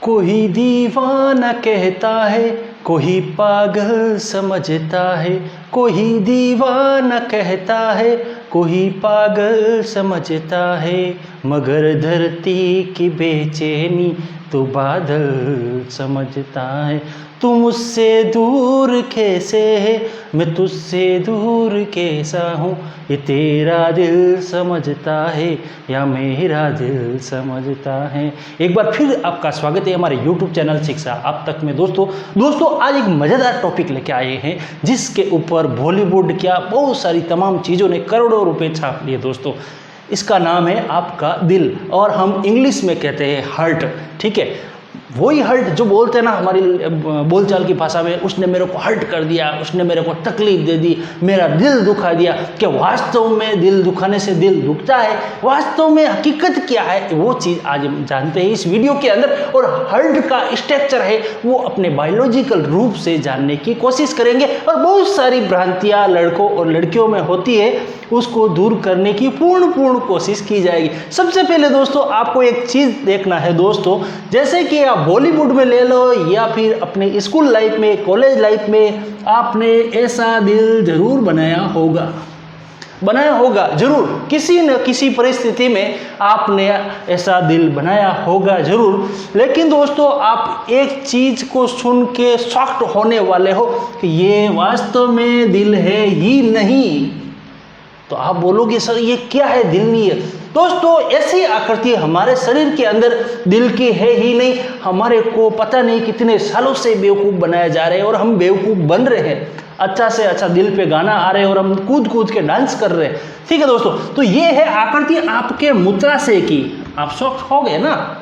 कोई दीवाना कहता है, कोई पागल समझता है, कोई दीवाना कहता है, कोई पागल समझता है, मगर धरती की बेचैनी तो बादल समझता है। तू मुझसे दूर कैसे है, मैं तुझसे दूर कैसा हूँ, ये तेरा दिल समझता है या मेरा दिल समझता है। एक बार फिर आपका स्वागत है हमारे YouTube चैनल शिक्षा आप तक में। दोस्तों आज एक मज़ेदार टॉपिक लेके आए हैं जिसके ऊपर बॉलीवुड क्या बहुत सारी तमाम चीज़ों ने करोड़ों रुपए छाप लिए। दोस्तों इसका नाम है आपका दिल, और हम इंग्लिश में कहते हैं हर्ट। ठीक है, वही हर्ट जो बोलते हैं ना हमारी बोलचाल की भाषा में, उसने मेरे को हर्ट कर दिया, उसने मेरे को तकलीफ दे दी, मेरा दिल दुखा दिया। क्या वास्तव में दिल दुखाने से दिल दुखता है? वास्तव में हकीकत क्या है, वो चीज़ आज हम जानते हैं इस वीडियो के अंदर। और हर्ट का स्ट्रक्चर है वो अपने बायोलॉजिकल रूप से जानने की कोशिश करेंगे, और बहुत सारी भ्रांतियाँ लड़कों और लड़कियों में होती है उसको दूर करने की पूर्ण कोशिश की जाएगी। सबसे पहले दोस्तों आपको एक चीज़ देखना है दोस्तों, जैसे कि आप बॉलीवुड में ले लो या फिर अपने स्कूल लाइफ में, कॉलेज लाइफ में, आपने ऐसा दिल जरूर बनाया होगा जरूर, किसी न किसी परिस्थिति में आपने ऐसा दिल बनाया होगा जरूर। लेकिन दोस्तों आप एक चीज़ को सुन के शॉक्ड होने वाले हो कि ये वास्तव में दिल है ही नहीं। तो आप बोलोगे सर ये क्या है, दिल नहीं है। दोस्तों ऐसी आकृति हमारे शरीर के अंदर दिल की है ही नहीं। हमारे को पता नहीं कितने सालों से बेवकूफ़ बनाया जा रहे हैं और हम बेवकूफ़ बन रहे हैं। अच्छा से अच्छा दिल पे गाना आ रहे हैं और हम कूद के डांस कर रहे हैं। ठीक है दोस्तों, तो ये है आकृति आपके मूत्राशय की। आप शॉक हो गए ना,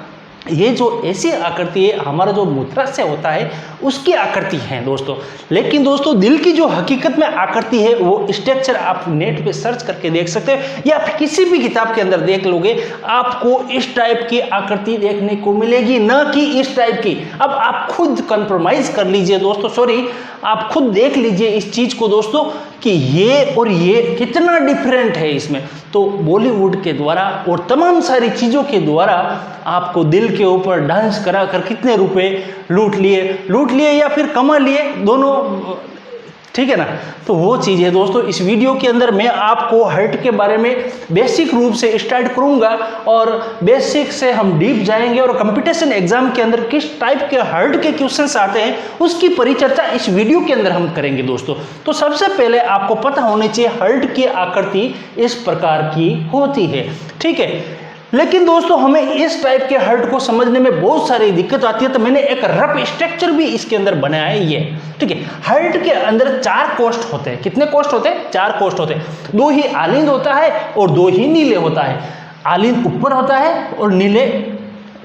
ये जो ऐसी आकृति है हमारा जो मूत्राशय होता है उसकी आकृति है दोस्तों। लेकिन दोस्तों दिल की जो हकीकत में आकृति है वो स्ट्रक्चर आप नेट पे सर्च करके देख सकते हैं या फिर किसी भी किताब के अंदर देख लोगे, आपको इस टाइप की आकृति देखने को मिलेगी, न कि इस टाइप की। अब आप खुद कंप्रोमाइज कर लीजिए दोस्तों, सॉरी आप खुद देख लीजिए इस चीज को दोस्तों कि ये और ये कितना डिफरेंट है इसमें। तो बॉलीवुड के द्वारा और तमाम सारी चीज़ों के द्वारा आपको दिल के ऊपर डांस करा कर कितने रुपए लूट लिए या फिर कमा लिए, दोनों। ठीक है ना, तो वो चीज़ है दोस्तों। इस वीडियो के अंदर मैं आपको हर्ट के बारे में बेसिक रूप से स्टार्ट करूंगा और बेसिक से हम डीप जाएंगे और कंपटीशन एग्जाम के अंदर किस टाइप के हर्ट के क्वेश्चंस आते हैं उसकी परिचर्चा इस वीडियो के अंदर हम करेंगे दोस्तों। तो सबसे पहले आपको पता होनी चाहिए हर्ट की आकृति इस प्रकार की होती है। ठीक है, लेकिन दोस्तों हमें इस टाइप के हर्ट को समझने में बहुत सारी दिक्कत आती है, तो मैंने एक रफ स्ट्रक्चर भी इसके अंदर बनाया है ये। ठीक है, हर्ट के अंदर 4 कोष्ठ होते हैं। कितने कोष्ठ होते हैं? 4 कोष्ठ होते हैं। 2 ही आलिंद होता है और 2 ही नीले होता है। आलिंद ऊपर होता है और नीले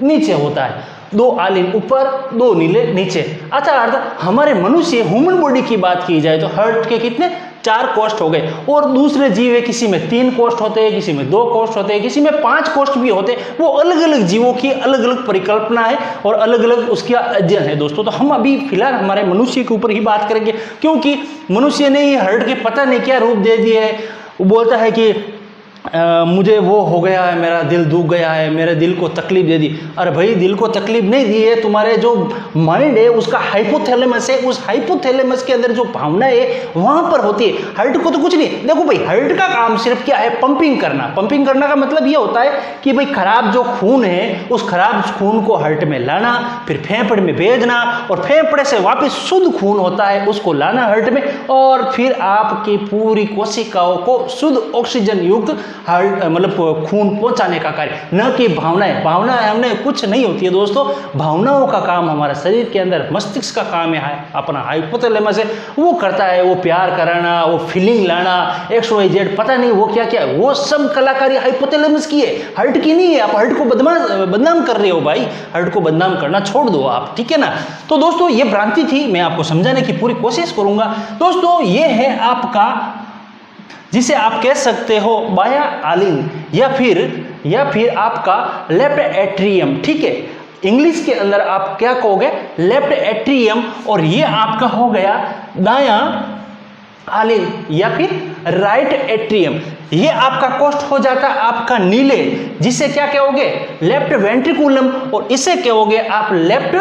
नीचे होता है। 2 आलिंद ऊपर, 2 नीले नीचे। अच्छा अर्थात हमारे मनुष्य ह्यूमन बॉडी की बात की जाए तो हर्ट के कितने 4 कोष्ठ हो गए। और दूसरे जीव है, किसी में 3 कोष्ठ होते हैं, किसी में 2 कोष्ठ होते हैं, किसी में 5 कोष्ठ भी होते हैं। वो अलग अलग जीवों की अलग अलग परिकल्पना है और अलग अलग उसका अध्ययन है दोस्तों। तो हम अभी फिलहाल हमारे मनुष्य के ऊपर ही बात करेंगे, क्योंकि मनुष्य ने ही हर्ट के पता नहीं क्या रूप दे दिए है। वो बोलता है कि मुझे वो हो गया है, मेरा दिल दुख गया है, मेरे दिल को तकलीफ दे दी। अरे भाई दिल को तकलीफ नहीं दी है, तुम्हारे जो माइंड है उसका हाइपोथैलेमस है, उस हाइपोथैलेमस के अंदर जो भावना है वहां पर होती है। हर्ट को तो कुछ नहीं। देखो भाई हर्ट का काम सिर्फ क्या है, पंपिंग करना। पंपिंग करना का मतलब ये होता है कि भाई खराब जो खून है उस खराब खून को हर्ट में लाना, फिर फेफड़े में भेजना, और फेफड़े से वापस शुद्ध खून होता है उसको लाना हर्ट में, और फिर आपकी पूरी कोशिकाओं को शुद्ध ऑक्सीजन युक्त हर्ट मतलब खून पहुंचाने का कार्य, न कि भावनाएं हमने कुछ नहीं होती है दोस्तों। भावनाओं का काम हमारा शरीर के अंदर मस्तिष्क का काम है, अपना हाइपोथैलेमस है वो करता है। वो प्यार कराना, वो फीलिंग लाना, XYZ पता नहीं वो क्या क्या, वो सब कलाकारी हाइपोथैलेमस की है, हर्ट की नहीं है। आप हर्ट को बदनाम कर रहे हो भाई, हर्ट को बदनाम करना छोड़ दो आप। ठीक है ना, तो दोस्तों ये भ्रांति थी, मैं आपको समझाने की पूरी कोशिश करूंगा। दोस्तों ये है आपका, जिसे आप कह सकते हो बाह्य आलिंग या फिर आपका लेफ्ट एट्रियम। ठीक है, इंग्लिश के अंदर आप क्या कहोगे, लेफ्ट एट्रियम, और ये आपका हो गया दायां आलिंग या फिर राइट एट्रियम। ये आपका कोष्ठ हो जाता है आपका नीले, जिसे क्या कहोगे लेफ्ट वेंट्रिकुलम, और इसे कहोगे आप लेफ्ट,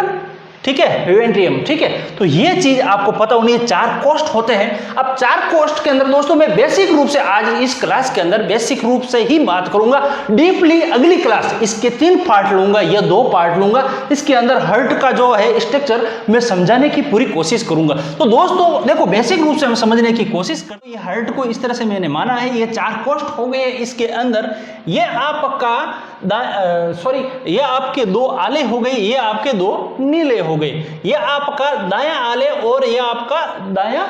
ठीक है, वेंट्रियम। ठीक है, तो ये चीज आपको पता होनी है। 4 कोष्ठ होते हैं। अब 4 कोष्ठ के अंदर दोस्तों मैं बेसिक रूप से आज इस क्लास के अंदर बेसिक रूप से ही बात करूंगा। डीपली अगली क्लास इसके 3 पार्ट लूंगा या 2 पार्ट लूंगा। इसके अंदर हार्ट का जो है स्ट्रक्चर मैं समझाने की पूरी कोशिश करूंगा। तो दोस्तों देखो बेसिक रूप से हम समझने की कोशिश करते हैं। हार्ट को इस तरह से मैंने माना है, ये 4 कोष्ठ हो गए इसके अंदर। ये आपका ये आपके 2 आले हो गए, ये आपके 2 नीले हो गए। ये आपका दायां आले और ये आपका बायां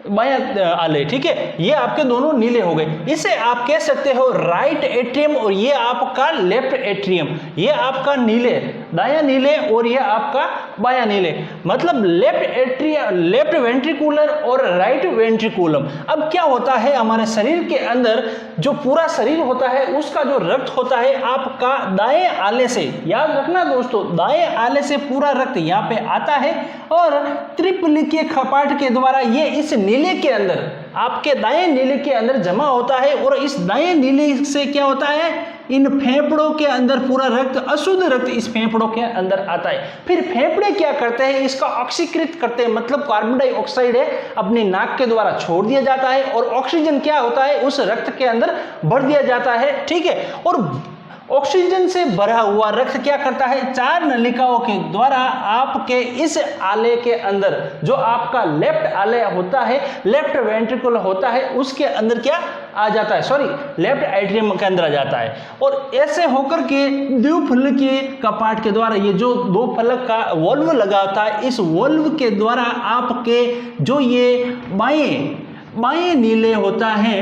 आले, ठीक है, ये आपके दोनों नीले हो गए। इसे आप कह सकते हो राइट एट्रियम और ये आपका लेफ्ट एट्रियम। ये आपका नीले, दायां नीले और ये आपका बायां नीले, मतलब लेफ्ट एट्रियम, लेफ्ट वेंट्रिकुलर और राइट वेंट्रिकुलम। अब क्या होता है हमारे शरीर के अंदर, जो पूरा शरीर होता है उसका जो रक्त होता है आपका दाएं आले से, याद रखना दोस्तों, दाएं आले से पूरा रक्त यहाँ पे आता है और त्रिपलिकीय कपाट के द्वारा ये इस नीले के अंदर, आपके दाएं नीले के अंदर जमा होता है। और इस दाएं नीले से क्या होता है, इन फेफड़ों के अंदर पूरा रक्त, अशुद्ध रक्त इस फेफड़ों के अंदर आता है। फिर फेफड़े क्या करते हैं, इसका ऑक्सीकृत करते हैं, मतलब कार्बन डाइऑक्साइड है अपनी नाक के द्वारा छोड़ दिया जाता है और ऑक्सीजन क्या होता है उस रक्त के अंदर भर दिया जाता है। ठीक है, और ऑक्सीजन से भरा हुआ रक्त क्या करता है, 4 नलिकाओं के द्वारा आपके इस आले के अंदर, जो आपका लेफ्ट आले होता है, लेफ्ट वेंट्रिकल होता है, उसके अंदर क्या आ जाता है, लेफ्ट एट्रियम के अंदर आ जाता है। और ऐसे होकर के द्विफलकीय कपाट के द्वारा, ये जो 2 फलक का वॉल्व लगा होता है, इस वॉल्व के द्वारा आपके जो ये बाएं नीले होता है,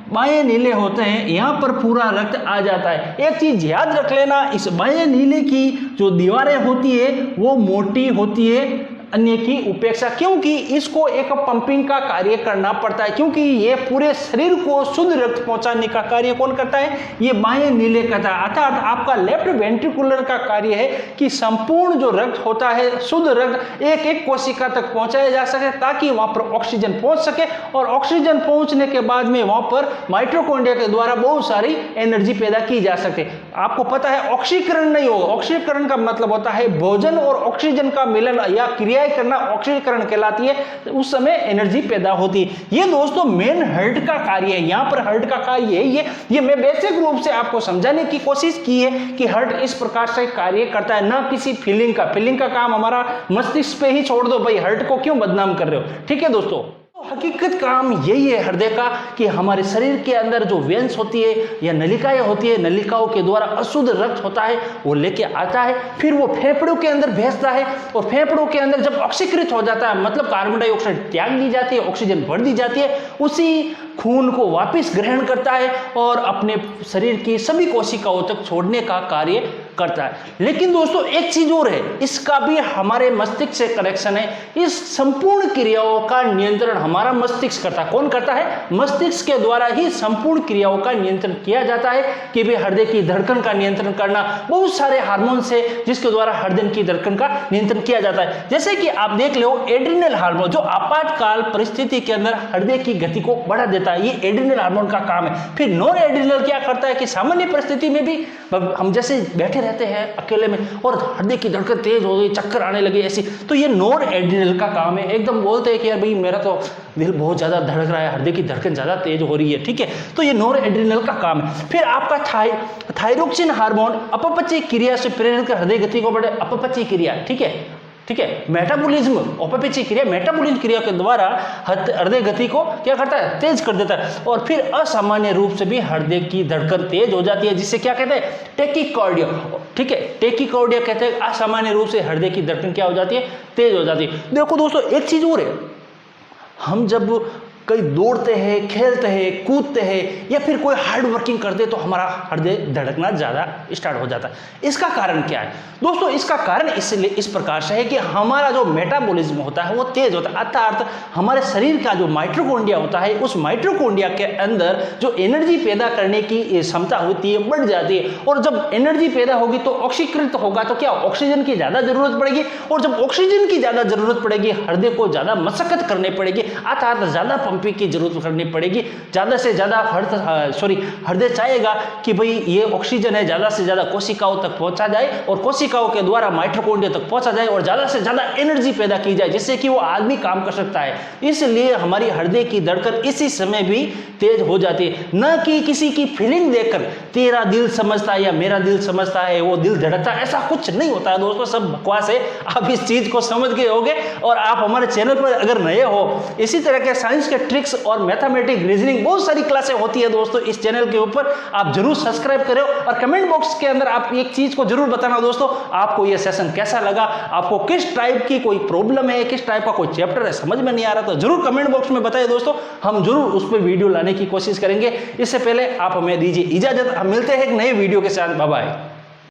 बाएं नीले होते हैं, यहाँ पर पूरा रक्त आ जाता है। एक चीज याद रख लेना, इस बाएं नीले की जो दीवारें होती है वो मोटी होती है अन्य की उपेक्षा, क्योंकि इसको एक पंपिंग का कार्य करना पड़ता है, क्योंकि ये पूरे शरीर को शुद्ध रक्त पहुंचाने का कार्य कौन करता है, ये बाएं नीले करता है। अर्थात आपका लेफ्ट वेंट्रिकुलर का कार्य है कि संपूर्ण जो रक्त होता है, शुद्ध रक्त एक एक कोशिका तक पहुंचाया जा सके, ताकि वहां पर ऑक्सीजन पहुंच सके, और ऑक्सीजन पहुंचने के बाद में वहां पर माइटोकॉन्ड्रिया के द्वारा बहुत सारी एनर्जी पैदा की जा सके। आपको पता है ऑक्सीकरण नहीं होगा, ऑक्सीकरण का मतलब होता है भोजन और ऑक्सीजन का मिलन या क्रियाएं करना, ऑक्सीकरण कहलाती है, तो उस समय एनर्जी पैदा होती है। ये दोस्तों मेन हार्ट का कार्य है। यहां पर हार्ट का कार्य है ये मैं बेसिक रूप से आपको समझाने की कोशिश की है कि हार्ट इस प्रकार से कार्य करता है, ना किसी फीलिंग का काम हमारा मस्तिष्क पे ही छोड़ दो भाई, हार्ट को क्यों बदनाम कर रहे हो। ठीक है दोस्तों, हकीकत काम यही है हृदय का कि हमारे शरीर के अंदर जो वेंस होती है या नलिकाएं होती है, नलिकाओं के द्वारा अशुद्ध रक्त होता है वो लेके आता है, फिर वो फेफड़ों के अंदर भेजता है, और फेफड़ों के अंदर जब ऑक्सीकृत हो जाता है, मतलब कार्बन डाइऑक्साइड त्याग दी जाती है, ऑक्सीजन भर दी जाती है, उसी खून को वापस ग्रहण करता है और अपने शरीर की सभी कोशिकाओं तक छोड़ने का कार्य करता है। लेकिन दोस्तों एक चीज और है, इसका भी हमारे मस्तिष्क से कनेक्शन है। इस संपूर्ण क्रियाओं का नियंत्रण हमारा मस्तिष्क करता है। कौन करता है, मस्तिष्क के द्वारा ही संपूर्ण क्रियाओं का नियंत्रण किया जाता है, कि भी हृदय की धड़कन का नियंत्रण करना, बहुत सारे हार्मोन से जिसके द्वारा हृदय की धड़कन का नियंत्रण किया जाता है। जैसे कि आप देख लो एड्रिनल हार्मोन, जो आपातकाल परिस्थिति के अंदर हृदय की गति को बढ़ा देता है, ये एड्रिनल हार्मोन का काम है। फिर नॉन एड्रिनल क्या करता है कि सामान्य परिस्थिति में भी हम जैसे बैठे रहते हैं अकेले में और हृदय की धड़कन तेज हो गई, चक्कर आने लगे ऐसी, तो ये नॉन एड्रिनल का काम है। एकदम बोलते हैं कि यार भाई मेरा तो दिल बहुत ज्यादा धड़क रहा है, हृदय की धड़कन ज्यादा तेज हो रही है, ठीक है, तो ये नॉन एड्रिनल का काम है। फिर आपका थायरोक्सिन हार्मोन अपपचयी क्रिया से प्रेरित कर हृदय गति को बढ़े, अपपचयी क्रिया, ठीक है, मेटाबॉलिज्म, अपपचयी क्रिया, मेटाबॉलिज्म क्रिया के द्वारा हृदय गति को क्या करता है, तेज कर देता है। और फिर असामान्य रूप से भी हृदय की धड़कन तेज हो जाती है, जिसे क्या कहते हैं, टेकिकार्डिया, ठीक है, टेकिकार्डिया कहते हैं। असामान्य रूप से हृदय की धड़कन क्या हो जाती है, तेज हो जाती है। देखो दोस्तों एक चीज और है, हम जब कहीं दौड़ते हैं, खेलते हैं, कूदते हैं या फिर कोई हार्ड वर्किंग करते हैं तो हमारा हृदय धड़कना ज़्यादा स्टार्ट हो जाता है। इसका कारण क्या है दोस्तों, इसका कारण इसलिए इस प्रकार से है कि हमारा जो मेटाबॉलिज्म होता है वो तेज होता है, अर्थात हमारे शरीर का जो माइटोकॉन्ड्रिया होता है, उस माइटोकॉन्ड्रिया के अंदर जो एनर्जी पैदा करने की क्षमता होती है बढ़ जाती है। और जब एनर्जी पैदा होगी तो ऑक्सीकृत होगा, तो क्या ऑक्सीजन की ज़्यादा जरूरत पड़ेगी, और जब ऑक्सीजन की ज़्यादा जरूरत पड़ेगी हृदय को ज़्यादा मशक्कत करनी पड़ेगी, अर्थात ज़्यादा पंपिंग की जरूरत करनी पड़ेगी। ज़्यादा से ज़्यादा हृदय चाहेगा कि भाई ये ऑक्सीजन है ज़्यादा से ज़्यादा कोशिकाओं तक पहुंचा जाए और कोशिकाओं के द्वारा माइटोकॉन्ड्रिया तक पहुंचा जाए और ज़्यादा से ज़्यादा एनर्जी पैदा की जाए जिससे कि वो आदमी काम कर सकता है। इसलिए हमारी हृदय की धड़कन इसी समय भी तेज हो जाती है, न कि किसी की फीलिंग देखकर तेरा दिल समझता है या मेरा दिल समझता है वो दिल धड़कता है, ऐसा कुछ नहीं होता है दोस्तों, सब बकवास है। आप इस चीज को समझ गए होंगे। और आप हमारे चैनल पर अगर नए हो, इसी तरह के साइंस के ट्रिक्स और मैथमेटिक रीजनिंग बहुत सारी क्लासें होती है दोस्तों इस चैनल के ऊपर, आप जरूर सब्सक्राइब करें और कमेंट बॉक्स के अंदर आप एक चीज को जरूर बताना दोस्तों, आपको यह सेशन कैसा लगा, आपको किस टाइप की कोई प्रॉब्लम है, किस टाइप का कोई चैप्टर है समझ में नहीं आ रहा, तो जरूर कमेंट बॉक्स में बताइए दोस्तों, हम जरूर उस पर वीडियो लाने की कोशिश करेंगे। इससे पहले आप हमें दीजिए इजाजत, हम मिलते हैं एक नए वीडियो के साथ, बाय बाय।